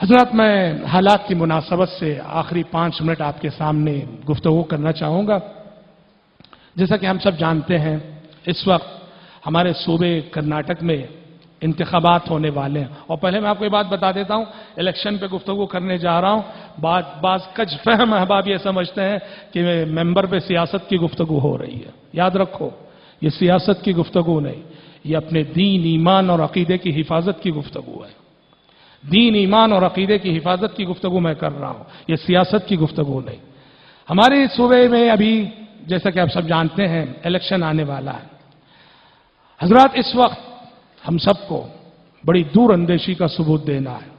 حضرات، میں حالات کی مناسبت سے آخری 5 منٹ آپ کے سامنے گفتگو کرنا چاہوں گا۔ جیسا کہ ہم سب جانتے ہیں، اس وقت ہمارے صوبے کرناٹک میں انتخابات ہونے والے ہیں، اور پہلے میں آپ کو یہ بات بتا دیتا ہوں، الیکشن پہ گفتگو کرنے جا رہا ہوں۔ بعض کج فہم احباب یہ سمجھتے ہیں کہ ممبر پہ سیاست کی گفتگو ہو رہی ہے۔ یاد رکھو، یہ سیاست کی گفتگو نہیں، یہ اپنے دین، ایمان اور عقیدے کی حفاظت کی گفتگو ہے۔ دین، ایمان اور عقیدے کی حفاظت کی گفتگو میں کر رہا ہوں، یہ سیاست کی گفتگو نہیں۔ ہمارے صوبے میں ابھی جیسا کہ آپ سب جانتے ہیں الیکشن آنے والا ہے۔ حضرات، اس وقت ہم سب کو بڑی دور اندیشی کا ثبوت دینا ہے،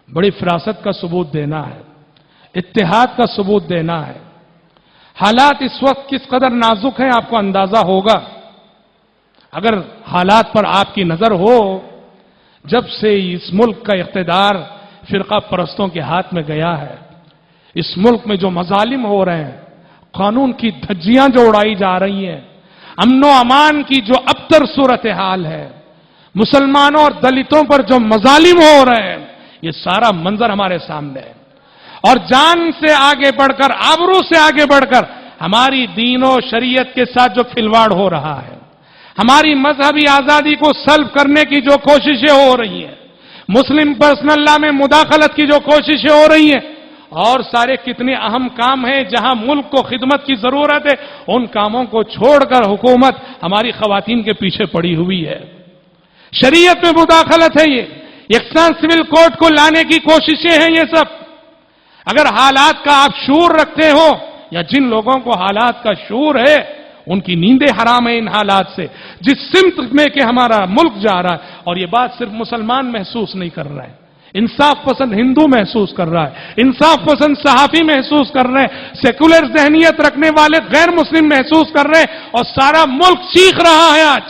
بڑی فراست کا ثبوت دینا ہے، اتحاد کا ثبوت دینا ہے۔ حالات اس وقت کس قدر نازک ہیں آپ کو اندازہ ہوگا۔ اگر حالات پر آپ کی نظر ہو، جب سے اس ملک کا اقتدار فرقہ پرستوں کے ہاتھ میں گیا ہے، اس ملک میں جو مظالم ہو رہے ہیں، قانون کی دھجیاں جو اڑائی جا رہی ہیں، امن و امان کی جو ابتر صورتحال ہے، مسلمانوں اور دلتوں پر جو مظالم ہو رہے ہیں، یہ سارا منظر ہمارے سامنے ہے۔ اور جان سے آگے بڑھ کر، آبرو سے آگے بڑھ کر ہماری دین و شریعت کے ساتھ جو کھلواڑ ہو رہا ہے، ہماری مذہبی آزادی کو سلب کرنے کی جو کوششیں ہو رہی ہیں، مسلم پرسنل لا میں مداخلت کی جو کوششیں ہو رہی ہیں، اور سارے کتنے اہم کام ہیں جہاں ملک کو خدمت کی ضرورت ہے، ان کاموں کو چھوڑ کر حکومت ہماری خواتین کے پیچھے پڑی ہوئی ہے۔ شریعت میں مداخلت ہے، یہ یکساں سول کوڈ کو لانے کی کوششیں ہیں یہ سب۔ اگر حالات کا آپ شعور رکھتے ہو، یا جن لوگوں کو حالات کا شعور ہے، ان کی نیندیں حرام ہیں ان حالات سے، جس سمت میں کہ ہمارا ملک جا رہا ہے۔ اور یہ بات صرف مسلمان محسوس نہیں کر رہا ہے، انصاف پسند ہندو محسوس کر رہا ہے، انصاف پسند صحافی محسوس کر رہے ہیں، سیکولر ذہنیت رکھنے والے غیر مسلم محسوس کر رہے ہیں، اور سارا ملک چیخ رہا ہے۔ آج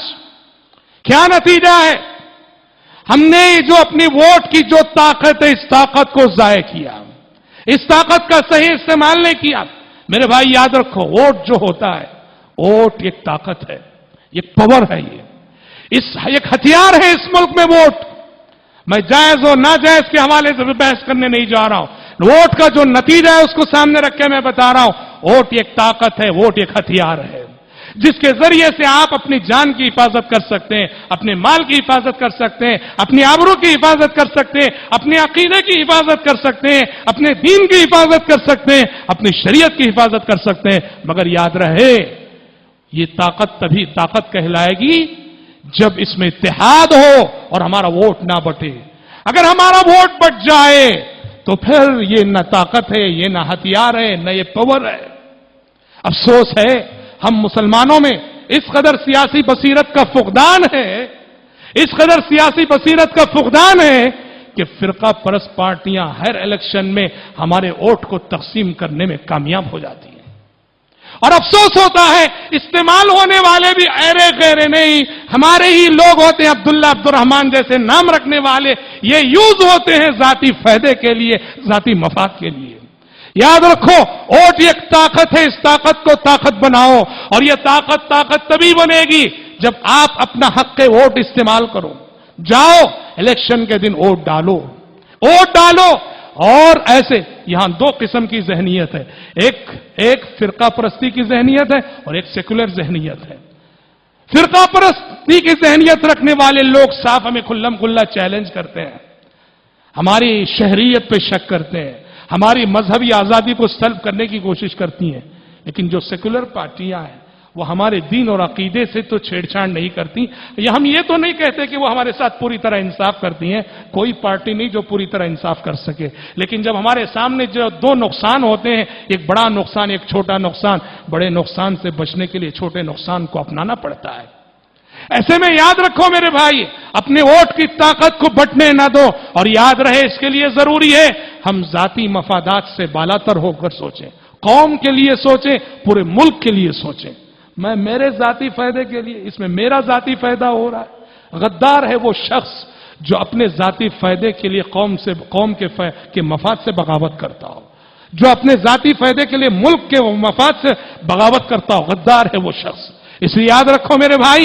کیا نتیجہ ہے؟ ہم نے جو اپنی ووٹ کی جو طاقت ہے، اس طاقت کو ضائع کیا، اس طاقت کا صحیح استعمال نہیں کیا۔ میرے بھائی یاد رکھو، ووٹ جو ہوتا ہے، ووٹ ایک طاقت ہے، ایک پاور ہے، ایک ہتھیار ہے اس ملک میں ووٹ۔ میں جائز اور ناجائز کے حوالے سے بحث کرنے نہیں جا رہا ہوں، ووٹ کا جو نتیجہ ہے اس کو سامنے رکھ کے میں بتا رہا ہوں، ووٹ ایک طاقت ہے، ووٹ ایک ہتھیار ہے، جس کے ذریعے سے آپ اپنی جان کی حفاظت کر سکتے ہیں، اپنے مال کی حفاظت کر سکتے ہیں، اپنی آبرو کی حفاظت کر سکتے ہیں، اپنے عقیدے کی حفاظت کر سکتے ہیں، اپنے دین کی حفاظت کر سکتے ہیں، اپنی شریعت کی حفاظت کر سکتے ہیں۔ مگر یاد رہے، یہ طاقت تبھی طاقت کہلائے گی جب اس میں اتحاد ہو اور ہمارا ووٹ نہ بٹے۔ اگر ہمارا ووٹ بٹ جائے تو پھر یہ نہ طاقت ہے، یہ نہ ہتھیار ہے، نہ یہ پاور ہے۔ افسوس ہے، ہم مسلمانوں میں اس قدر سیاسی بصیرت کا فقدان ہے، اس قدر سیاسی بصیرت کا فقدان ہے کہ فرقہ پرست پارٹیاں ہر الیکشن میں ہمارے ووٹ کو تقسیم کرنے میں کامیاب ہو جاتی ہیں۔ اور افسوس ہوتا ہے، استعمال ہونے والے بھی ایرے غیرے نہیں، ہمارے ہی لوگ ہوتے ہیں، عبداللہ عبد الرحمان جیسے نام رکھنے والے، یہ یوز ہوتے ہیں ذاتی فائدے کے لیے، ذاتی مفاد کے لیے۔ یاد رکھو، ووٹ ایک طاقت ہے، اس طاقت کو طاقت بناؤ، اور یہ طاقت تبھی بنے گی جب آپ اپنا حق ووٹ استعمال کرو۔ جاؤ الیکشن کے دن ووٹ ڈالو، ووٹ ڈالو۔ اور ایسے یہاں دو قسم کی ذہنیت ہے، ایک فرقہ پرستی کی ذہنیت ہے اور ایک سیکولر ذہنیت ہے۔ فرقہ پرستی کی ذہنیت رکھنے والے لوگ صاف ہمیں کھلم کھلا چیلنج کرتے ہیں، ہماری شہریت پہ شک کرتے ہیں، ہماری مذہبی آزادی کو سلب کرنے کی کوشش کرتی ہیں۔ لیکن جو سیکولر پارٹیاں ہیں وہ ہمارے دین اور عقیدے سے تو چھیڑ چھاڑ نہیں کرتی۔ ہم یہ تو نہیں کہتے کہ وہ ہمارے ساتھ پوری طرح انصاف کرتی ہیں، کوئی پارٹی نہیں جو پوری طرح انصاف کر سکے، لیکن جب ہمارے سامنے جو دو نقصان ہوتے ہیں، ایک بڑا نقصان، ایک چھوٹا نقصان، بڑے نقصان سے بچنے کے لیے چھوٹے نقصان کو اپنانا پڑتا ہے۔ ایسے میں یاد رکھو میرے بھائی، اپنے ووٹ کی طاقت کو بٹنے نہ دو، اور یاد رہے اس کے لیے ضروری ہے ہم ذاتی مفادات سے بالاتر ہو کر سوچیں، قوم کے لیے سوچیں، پورے ملک کے لیے سوچیں۔ میں میرے ذاتی فائدے کے لیے، اس میں میرا ذاتی فائدہ ہو رہا ہے۔ غدار ہے وہ شخص جو اپنے ذاتی فائدے کے لیے قوم کے مفاد سے بغاوت کرتا ہو، جو اپنے ذاتی فائدے کے لیے ملک کے مفاد سے بغاوت کرتا ہو، غدار ہے وہ شخص۔ اس لیے یاد رکھو میرے بھائی،